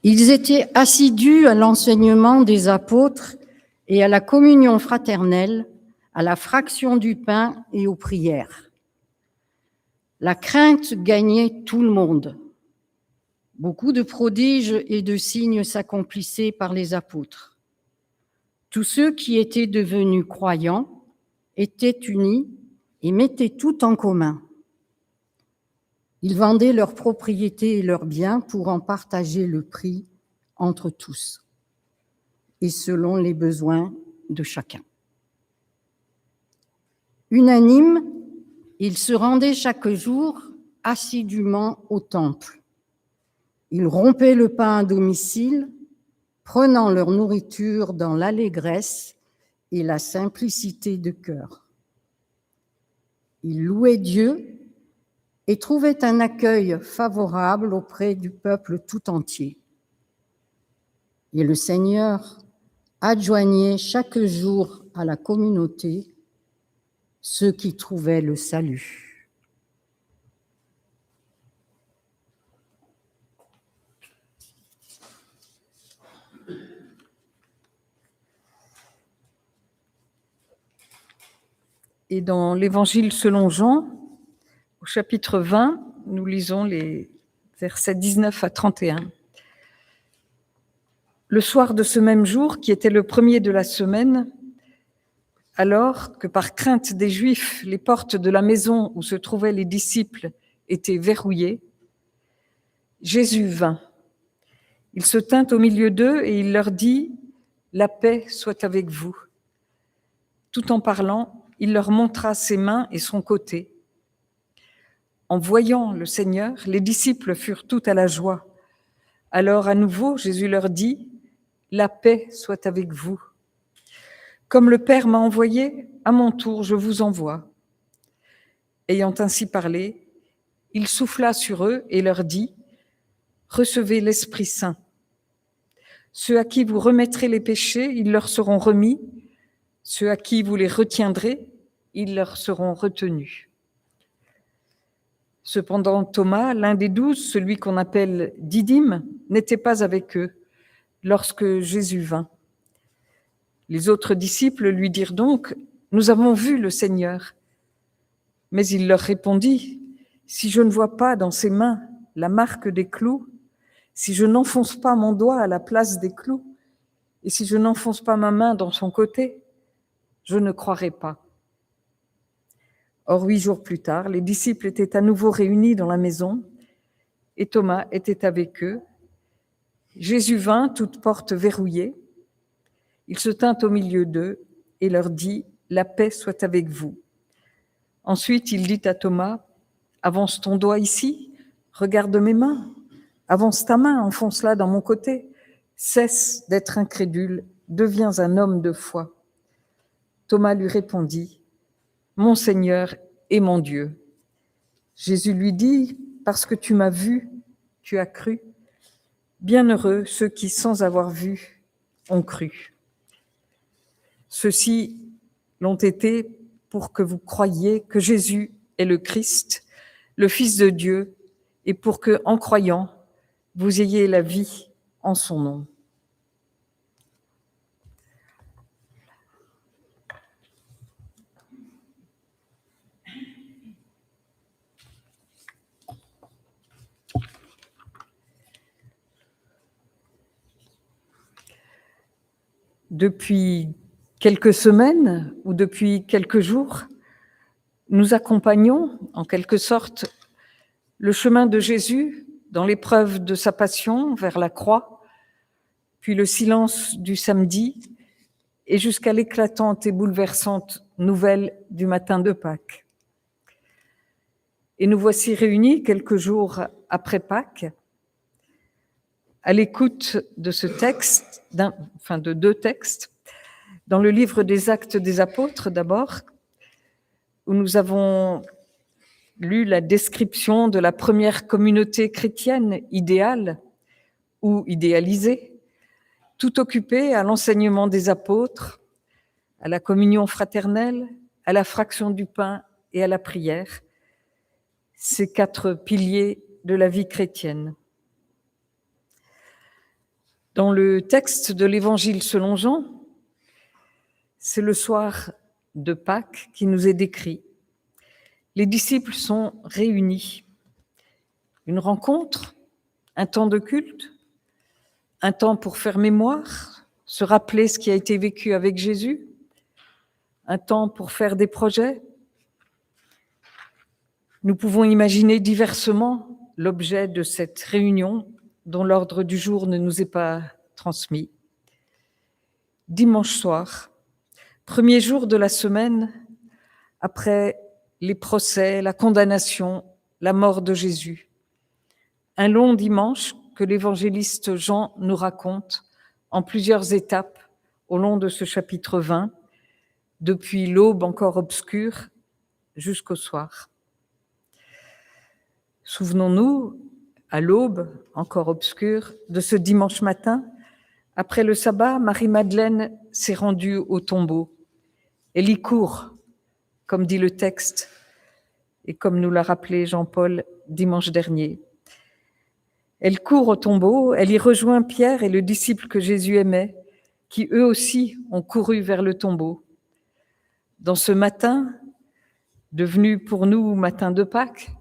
Ils étaient assidus à l'enseignement des apôtres et à la communion fraternelle, à la fraction du pain et aux prières. La crainte gagnait tout le monde. Beaucoup de prodiges et de signes s'accomplissaient par les apôtres. Tous ceux qui étaient devenus croyants étaient unis et mettaient tout en commun. Ils vendaient leurs propriétés et leurs biens pour en partager le prix entre tous et selon les besoins de chacun. Unanimes, ils se rendaient chaque jour assidûment au temple. Ils rompaient le pain à domicile, prenant leur nourriture dans l'allégresse et la simplicité de cœur. Ils louaient Dieu et trouvaient un accueil favorable auprès du peuple tout entier. Et le Seigneur adjoignait chaque jour à la communauté ceux qui trouvaient le salut. Et dans l'Évangile selon Jean, au chapitre 20, nous lisons les versets 19 à 31. Le soir de ce même jour, qui était le premier de la semaine, alors que par crainte des Juifs, les portes de la maison où se trouvaient les disciples étaient verrouillées, Jésus vint. Il se tint au milieu d'eux et il leur dit « La paix soit avec vous ». Tout en parlant, il leur montra ses mains et son côté. En voyant le Seigneur, les disciples furent tout à la joie. Alors à nouveau, Jésus leur dit « La paix soit avec vous. Comme le Père m'a envoyé, à mon tour je vous envoie. » Ayant ainsi parlé, il souffla sur eux et leur dit « Recevez l'Esprit Saint. Ceux à qui vous remettrez les péchés, ils leur seront remis. Ceux à qui vous les retiendrez, ils leur seront retenus. » Cependant, Thomas, l'un des 12, celui qu'on appelle Didyme, n'était pas avec eux lorsque Jésus vint. Les autres disciples lui dirent donc « Nous avons vu le Seigneur. » Mais il leur répondit « Si je ne vois pas dans ses mains la marque des clous, si je n'enfonce pas mon doigt à la place des clous, et si je n'enfonce pas ma main dans son côté, je ne croirai pas. » Or, 8 jours plus tard, les disciples étaient à nouveau réunis dans la maison et Thomas était avec eux. Jésus vint, toute porte verrouillée. Il se tint au milieu d'eux et leur dit « La paix soit avec vous. » Ensuite, il dit à Thomas « Avance ton doigt ici, regarde mes mains. Avance ta main, enfonce-la dans mon côté. Cesse d'être incrédule, deviens un homme de foi. » Thomas lui répondit « Mon Seigneur et mon Dieu. » Jésus lui dit « Parce que tu m'as vu, tu as cru. Bienheureux ceux qui, sans avoir vu, ont cru. » Ceux-ci l'ont été pour que vous croyiez que Jésus est le Christ, le Fils de Dieu, et pour que, en croyant, vous ayez la vie en son nom. Depuis quelques semaines ou depuis quelques jours, nous accompagnons, en quelque sorte, le chemin de Jésus dans l'épreuve de sa passion vers la croix, puis le silence du samedi, et jusqu'à l'éclatante et bouleversante nouvelle du matin de Pâques. Et nous voici réunis quelques jours après Pâques, à l'écoute de ce texte, de 2 textes, dans le livre des Actes des Apôtres d'abord, où nous avons lu la description de la première communauté chrétienne idéale ou idéalisée, tout occupée à l'enseignement des apôtres, à la communion fraternelle, à la fraction du pain et à la prière, ces 4 piliers de la vie chrétienne. Dans le texte de l'Évangile selon Jean, c'est le soir de Pâques qui nous est décrit. Les disciples sont réunis. Une rencontre, un temps de culte, un temps pour faire mémoire, se rappeler ce qui a été vécu avec Jésus, un temps pour faire des projets. Nous pouvons imaginer diversement l'objet de cette réunion dont l'ordre du jour ne nous est pas transmis. Dimanche soir, premier jour de la semaine, après les procès, la condamnation, la mort de Jésus. Un long dimanche que l'évangéliste Jean nous raconte en plusieurs étapes au long de ce chapitre 20, depuis l'aube encore obscure jusqu'au soir. Souvenons-nous, à l'aube encore obscure de ce dimanche matin, après le sabbat, Marie-Madeleine s'est rendue au tombeau. Elle y court, comme dit le texte, et comme nous l'a rappelé Jean-Paul dimanche dernier. Elle court au tombeau, elle y rejoint Pierre et le disciple que Jésus aimait, qui eux aussi ont couru vers le tombeau. Dans ce matin, devenu pour nous matin de Pâques,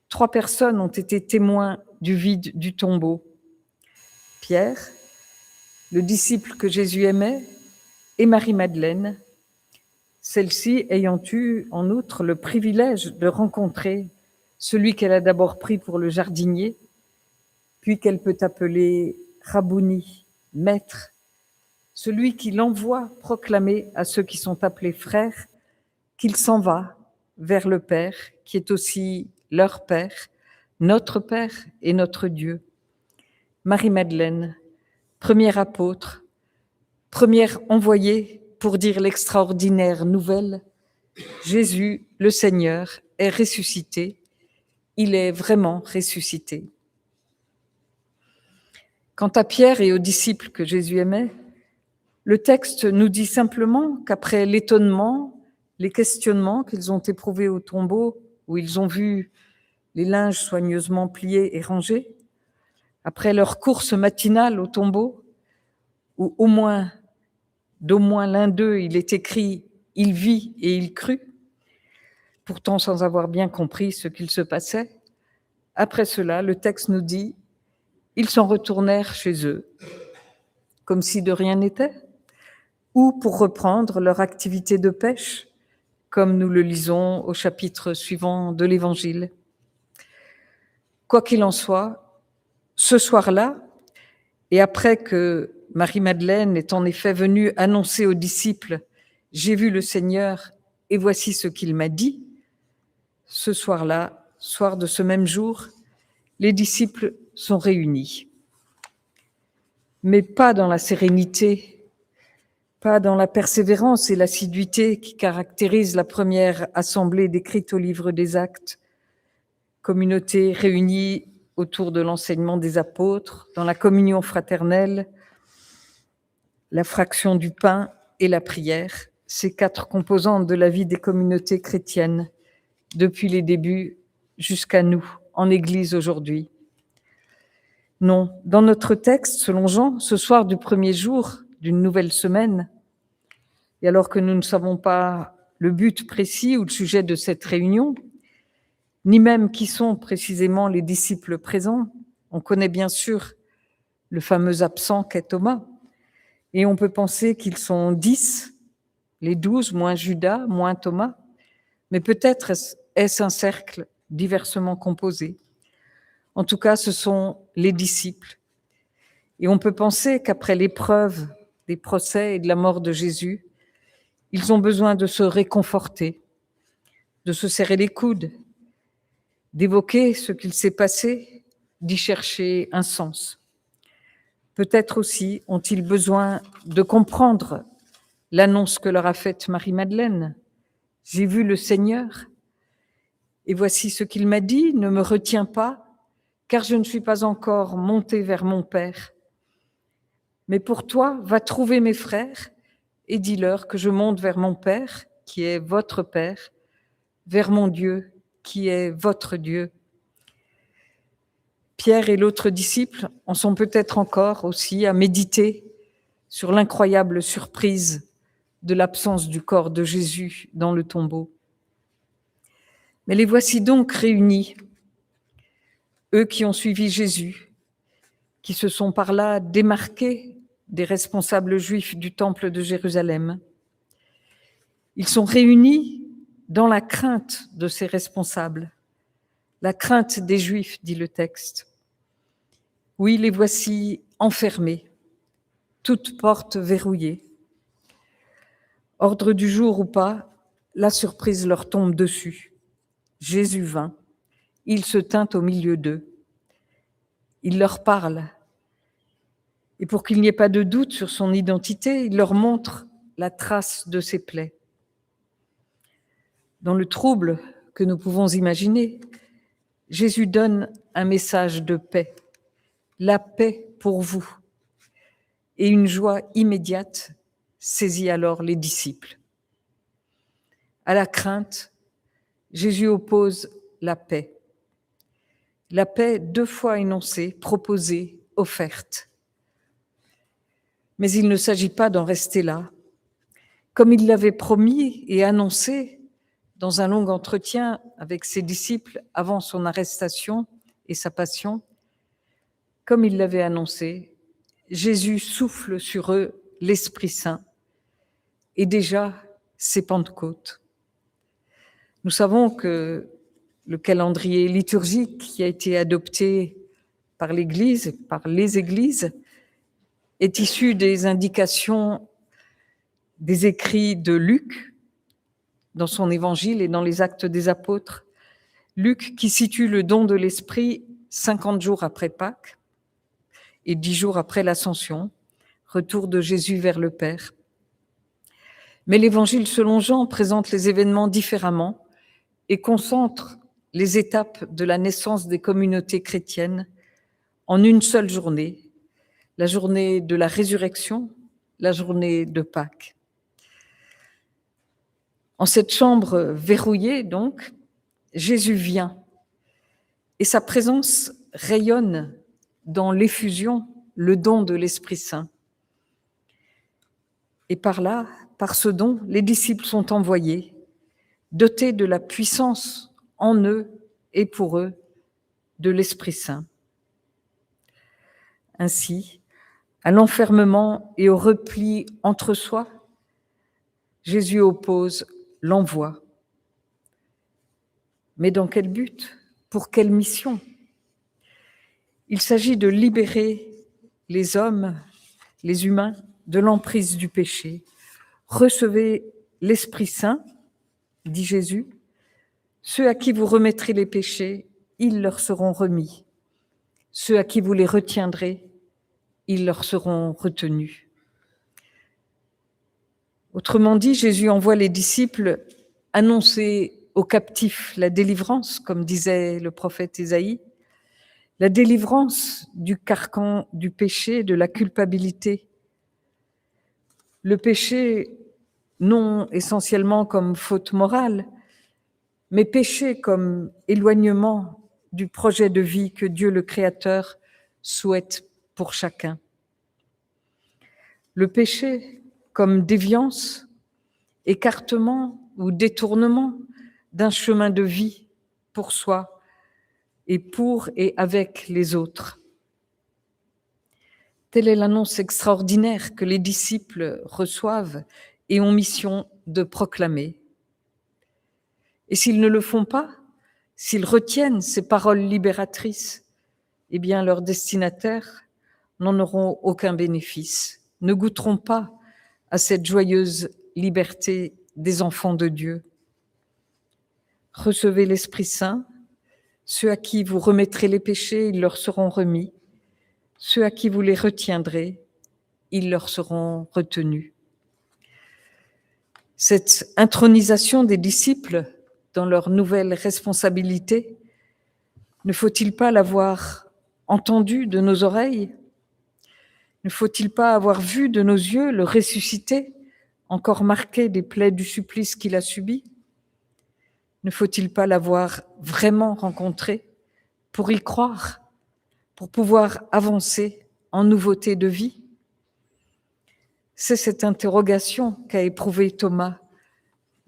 3 personnes ont été témoins du vide du tombeau. Pierre, le disciple que Jésus aimait, et Marie-Madeleine, celle-ci ayant eu en outre le privilège de rencontrer celui qu'elle a d'abord pris pour le jardinier, puis qu'elle peut appeler Rabouni, maître, celui qui l'envoie proclamer à ceux qui sont appelés frères qu'il s'en va vers le Père, qui est aussi leur Père, notre Père et notre Dieu. Marie-Madeleine, première apôtre, première envoyée pour dire l'extraordinaire nouvelle, Jésus, le Seigneur, est ressuscité. Il est vraiment ressuscité. Quant à Pierre et aux disciples que Jésus aimait, le texte nous dit simplement qu'après l'étonnement, les questionnements qu'ils ont éprouvés au tombeau, où ils ont vu les linges soigneusement pliés et rangés, après leur course matinale au tombeau, où d'au moins l'un d'eux, il est écrit « il vit et il crut », pourtant sans avoir bien compris ce qu'il se passait. Après cela, le texte nous dit « ils s'en retournèrent chez eux », comme si de rien n'était, ou pour reprendre leur activité de pêche, comme nous le lisons au chapitre suivant de l'Évangile. Quoi qu'il en soit, ce soir-là, et après que Marie-Madeleine est en effet venue annoncer aux disciples « J'ai vu le Seigneur et voici ce qu'il m'a dit », ce soir-là, soir de ce même jour, les disciples sont réunis. Mais pas dans la sérénité, pas dans la persévérance et l'assiduité qui caractérisent la première assemblée décrite au livre des Actes, communauté réunie autour de l'enseignement des apôtres, dans la communion fraternelle, la fraction du pain et la prière, ces 4 composantes de la vie des communautés chrétiennes, depuis les débuts jusqu'à nous, en Église aujourd'hui. Non, dans notre texte, selon Jean, ce soir du premier jour d'une nouvelle semaine, et alors que nous ne savons pas le but précis ou le sujet de cette réunion, ni même qui sont précisément les disciples présents, on connaît bien sûr le fameux absent qu'est Thomas, et on peut penser qu'ils sont 10, les 12, moins Judas, moins Thomas, mais peut-être est-ce un cercle diversement composé. En tout cas, ce sont les disciples. Et on peut penser qu'après l'épreuve des procès et de la mort de Jésus, ils ont besoin de se réconforter, de se serrer les coudes, d'évoquer ce qu'il s'est passé, d'y chercher un sens. Peut-être aussi ont-ils besoin de comprendre l'annonce que leur a faite Marie-Madeleine. « J'ai vu le Seigneur, et voici ce qu'il m'a dit, ne me retiens pas, car je ne suis pas encore montée vers mon Père. Mais pour toi, va trouver mes frères et dis-leur que je monte vers mon Père, qui est votre Père, vers mon Dieu, qui est votre Dieu. » Pierre et l'autre disciple en sont peut-être encore aussi à méditer sur l'incroyable surprise de l'absence du corps de Jésus dans le tombeau. Mais les voici donc réunis, eux qui ont suivi Jésus, qui se sont par là démarqués des responsables juifs du temple de Jérusalem. Ils sont réunis dans la crainte de ces responsables, la crainte des Juifs, dit le texte. Oui, les voici enfermés, toutes portes verrouillées. Ordre du jour ou pas, la surprise leur tombe dessus. Jésus vint, il se tint au milieu d'eux. Il leur parle, et pour qu'il n'y ait pas de doute sur son identité, il leur montre la trace de ses plaies. Dans le trouble que nous pouvons imaginer, Jésus donne un message de paix, la paix pour vous. Et une joie immédiate saisit alors les disciples. À la crainte, Jésus oppose la paix. La paix 2 fois énoncée, proposée, offerte. Mais il ne s'agit pas d'en rester là. Comme il l'avait promis et annoncé dans un long entretien avec ses disciples avant son arrestation et sa passion, comme il l'avait annoncé, Jésus souffle sur eux l'Esprit Saint. Et déjà, c'est Pentecôte. Nous savons que le calendrier liturgique qui a été adopté par l'Église, par les Églises, est issu des indications des écrits de Luc, dans son évangile et dans les Actes des Apôtres. Luc qui situe le don de l'Esprit 50 jours après Pâques et 10 jours après l'Ascension, retour de Jésus vers le Père. Mais l'Évangile selon Jean présente les événements différemment et concentre les étapes de la naissance des communautés chrétiennes en une seule journée, la journée de la résurrection, la journée de Pâques. En cette chambre verrouillée, donc, Jésus vient et sa présence rayonne dans l'effusion, le don de l'Esprit Saint. Et par là, par ce don, les disciples sont envoyés, dotés de la puissance en eux et pour eux de l'Esprit Saint. Ainsi, à l'enfermement et au repli entre soi, Jésus oppose l'envoi. Mais dans quel but? Pour quelle mission? Il s'agit de libérer les hommes, les humains, de l'emprise du péché. Recevez l'Esprit Saint, dit Jésus. Ceux à qui vous remettrez les péchés, ils leur seront remis. Ceux à qui vous les retiendrez, ils leur seront retenus. Autrement dit, Jésus envoie les disciples annoncer aux captifs la délivrance, comme disait le prophète Ésaïe, la délivrance du carcan du péché, de la culpabilité. Le péché, non essentiellement comme faute morale, mais péché comme éloignement du projet de vie que Dieu le Créateur souhaite pour chacun. Le péché comme déviance, écartement ou détournement d'un chemin de vie pour soi et pour et avec les autres. Telle est l'annonce extraordinaire que les disciples reçoivent et ont mission de proclamer. Et s'ils ne le font pas, s'ils retiennent ces paroles libératrices, eh bien leurs destinataires n'en auront aucun bénéfice, ne goûteront pas à cette joyeuse liberté des enfants de Dieu. Recevez l'Esprit Saint, ceux à qui vous remettrez les péchés, ils leur seront remis. Ceux à qui vous les retiendrez, ils leur seront retenus. Cette intronisation des disciples dans leur nouvelle responsabilité, ne faut-il pas l'avoir entendue de nos oreilles? Ne faut-il pas avoir vu de nos yeux le ressuscité, encore marqué des plaies du supplice qu'il a subi? Ne faut-il pas l'avoir vraiment rencontré pour y croire, pour pouvoir avancer en nouveauté de vie? C'est cette interrogation qu'a éprouvée Thomas,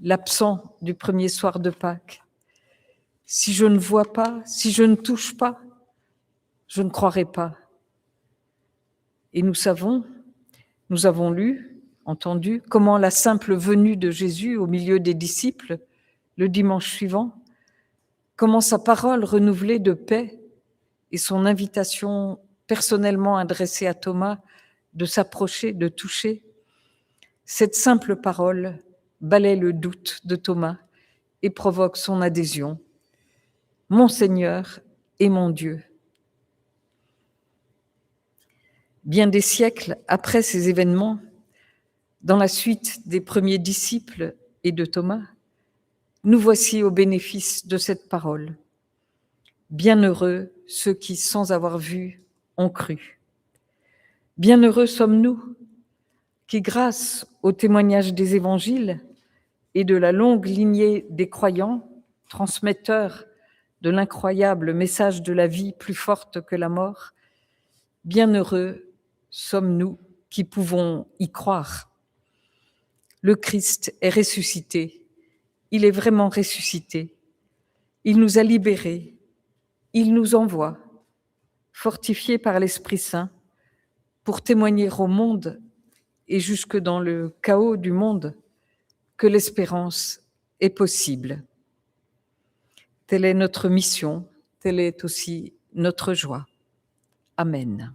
l'absent du premier soir de Pâques. Si je ne vois pas, si je ne touche pas, je ne croirai pas. Et nous avons lu, entendu, comment la simple venue de Jésus au milieu des disciples, le dimanche suivant, comment sa parole renouvelée de paix et son invitation personnellement adressée à Thomas de s'approcher, de toucher, cette simple parole balaie le doute de Thomas et provoque son adhésion. Mon Seigneur et mon Dieu. Bien des siècles après ces événements, dans la suite des premiers disciples et de Thomas, nous voici au bénéfice de cette parole. Bienheureux ceux qui, sans avoir vu, ont cru. Bienheureux sommes-nous qui, grâce au témoignage des évangiles et de la longue lignée des croyants, transmetteurs de l'incroyable message de la vie plus forte que la mort, bienheureux sommes-nous qui pouvons y croire. Le Christ est ressuscité, il est vraiment ressuscité, il nous a libérés, il nous envoie, fortifiés par l'Esprit Saint, pour témoigner au monde et jusque dans le chaos du monde que l'espérance est possible. Telle est notre mission, telle est aussi notre joie. Amen.